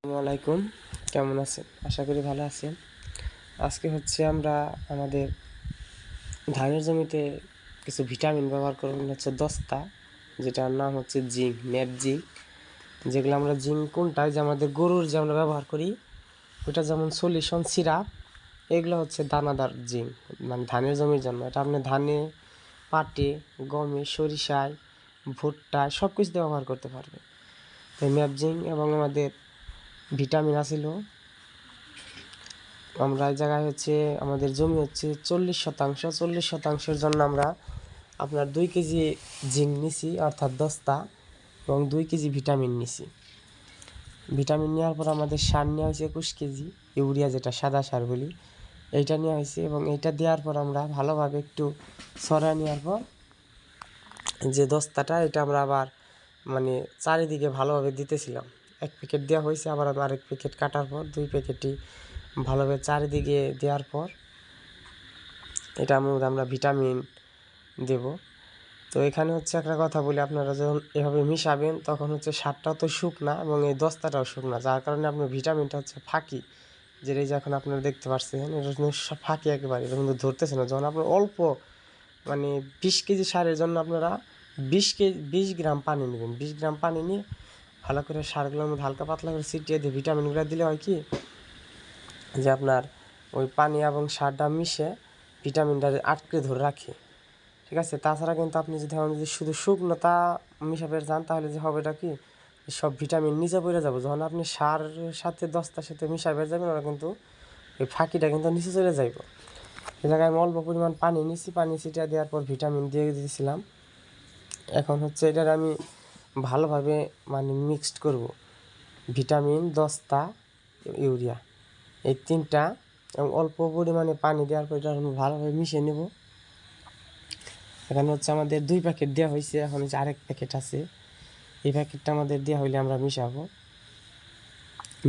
আসসালামু আলাইকুম, কেমন আছেন? আশা করি ভালো আছেন। আজকে আমরা আমাদের ধানের জমিতে কিছু ভিটামিন ব্যবহার করব, দস্তা, যেটার নাম হচ্ছে জিঙ্ক, ন্যাপ জিঙ্ক। যেগুলো আমরা জিঙ্ক কোনটায় যে আমাদের গরুর যে আমরা ব্যবহার করি ওটা যেমন সলিউশন সিরাপ, এগুলো হচ্ছে দানাদার জিঙ্ক, মানে ধানের জমির জন্য। এটা আপনি ধানে, পাটে, গমে, সরিষায়, ভুট্টায় সব কিছুতে ব্যবহার করতে পারবেন। তাই ন্যাপ জিঙ্ক এবং আমাদের ভিটামিন আছিল। আমরা এই জায়গায় আমাদের জমি 40%। 40%-এর জন্য আমরা আপনার 2 কেজি জিঙ্ক নিছি, অর্থাৎ দস্তা, এবং 2 কেজি ভিটামিন নিছি। ভিটামিন নেওয়ার পর আমাদের সার নেওয়া হয়েছে 21 কেজি, ইউরিয়া যেটা সাদা সার বলি, এইটা নেওয়া হয়েছে। এবং এইটা দেওয়ার পর আমরা ভালোভাবে একটু ছড়ায় নেওয়ার পর যে দস্তাটা, এটা আমরা আবার চারিদিকে ভালোভাবে দিতেছিলাম। 1 প্যাকেট দেওয়া হয়েছে, আবার আরেক প্যাকেট কাটার পর 2 প্যাকেটই ভালোভাবে চারিদিকে দেওয়ার পর এটার মধ্যে আমরা ভিটামিন দেব। তো এখানে একটা কথা বলি, আপনারা যখন এভাবে মিশাবেন তখন সারটাও তো শুকনা এবং এই দস্তাটাও শুকনা, যার কারণে আপনার ভিটামিনটা ফাঁকি, যেটা এই যে এখন আপনারা দেখতে পাচ্ছেন এটা ফাঁকি একেবারে, এটা কিন্তু ধরতেছে না। যখন আপনার অল্প 20 কেজি সারের জন্য আপনারা 20 গ্রাম পানি নেবেন। 20 গ্রাম পানি নিয়ে ভালো করে সারগুলোর মধ্যে হালকা পাতলা করে ছিটিয়ে দিয়ে ভিটামিনগুলো দিলে হয় কি, যে আপনার ওই পানি এবং সারটা মিশে ভিটামিনটা আটকে ধরে রাখে, ঠিক আছে। তাছাড়া কিন্তু আপনি যদি শুধু শুকনোতা মিশাবে যান, তাহলে যে হবে এটা কি, সব ভিটামিন নিচে পড়ে যাবে। যখন আপনি সারের সাথে দস্তার সাথে মিশাবে যাবেন, ওরা কিন্তু ওই ফাঁকিটা কিন্তু নিচে চলে যাইব। এই জায়গায় আমি অল্প পরিমাণ পানি নিছি, পানি ছিটিয়ে দেওয়ার পর ভিটামিন দিয়ে দিয়েছিলাম। এখন এটার আমি ভালোভাবে মিক্সড করব, ভিটামিন, দস্তা, ইউরিয়া, এই 3টা, এবং অল্প পরিমাণে পানি দেওয়ার পর এটা আমি ভালোভাবে মিশিয়ে নেব। এখানে আমাদের 2 প্যাকেট দেওয়া হয়েছে, এখন আরেক প্যাকেট আছে। এই প্যাকেটটা আমাদের দেওয়া হইলে আমরা মিশাবো।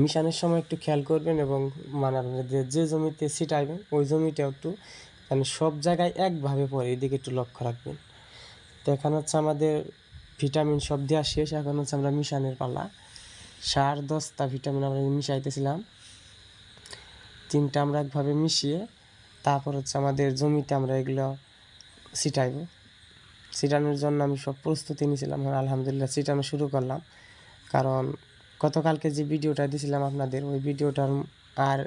মিশানোর সময় একটু খেয়াল করবেন এবং আপনাদের যে জমিতে ছিটাইবেন ওই জমিটাও একটু সব জায়গায় একভাবে পড়ে, এদিকে একটু লক্ষ্য রাখবেন। তো এখন আমাদের ভিটামিন সব দেওয়া শেষ। এখন আমরা মিশানোর পালা। সার, দস্তা, ভিটামিন আমরা মিশাইতেছিলাম। 3টা আমরা একভাবে মিশিয়ে তারপর আমাদের জমিতে আমরা এগুলো ছিটাইব। ছিটানোর জন্য আমি সব প্রস্তুতি নিয়েছিলাম। আলহামদুলিল্লাহ ছিটানো শুরু করলাম। কারণ গতকালকে যে ভিডিওটা দিয়েছিলাম আপনাদের, ওই ভিডিওটার আর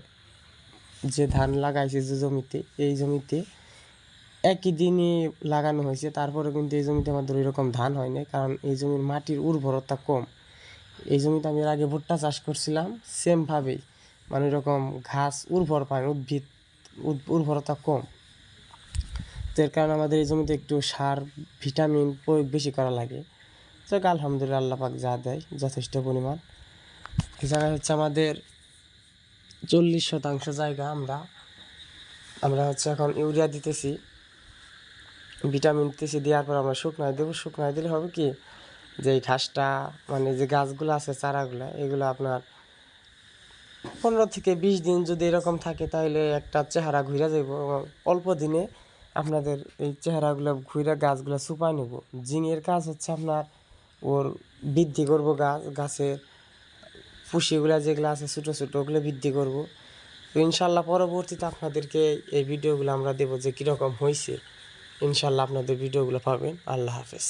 যে ধান লাগাইছে যে জমিতে, এই জমিতে একই দিনই লাগানো হয়েছে, তারপরে কিন্তু এই জমিতে আমাদের ওইরকম ধান হয় না, কারণ এই জমির মাটির উর্বরতা কম। এই জমিতে আমি এর আগে ভুট্টা চাষ করছিলাম, সেমভাবেই ওইরকম ঘাস উর্বর পায়, উদ্ভিদ উর্বরতা কম। তো এর কারণে আমাদের এই জমিতে একটু সার, ভিটামিন প্রয়োগ বেশি করা লাগে। তো আলহামদুলিল্লাহ আল্লাহ পাক যা দেয় যথেষ্ট পরিমাণ। এই জায়গায় আমাদের 40% জায়গা আমরা এখন ইউরিয়া দিতেছি, ভিটামিন দিতেছি। দেওয়ার পর আমরা শুকনায় দেবো। শুকনায় দিলে হবে কি, যে এই ঘাসটা যে গাছগুলো আছে, চারাগুলো, এগুলো আপনার 15 থেকে 20 দিন যদি এরকম থাকে, তাহলে একটা চেহারা ঘুরে যাব এবং অল্প দিনে আপনাদের এই চেহারাগুলো ঘুরে গাছগুলো চুপায় নেব। জিঙের কাজ আপনার ওর বৃদ্ধি করব, গাছের পুষিগুলো যেগুলো আছে ছোটো ছোটো, ওগুলো বৃদ্ধি করব। তো ইনশাল্লাহ পরবর্তীতে আপনাদেরকে এই ভিডিওগুলো আমরা দেবো যে কীরকম হয়েছে। ইনশাল্লাহ আপনাদের ভিডিওগুলো পাবেন। আল্লাহ হাফেজ।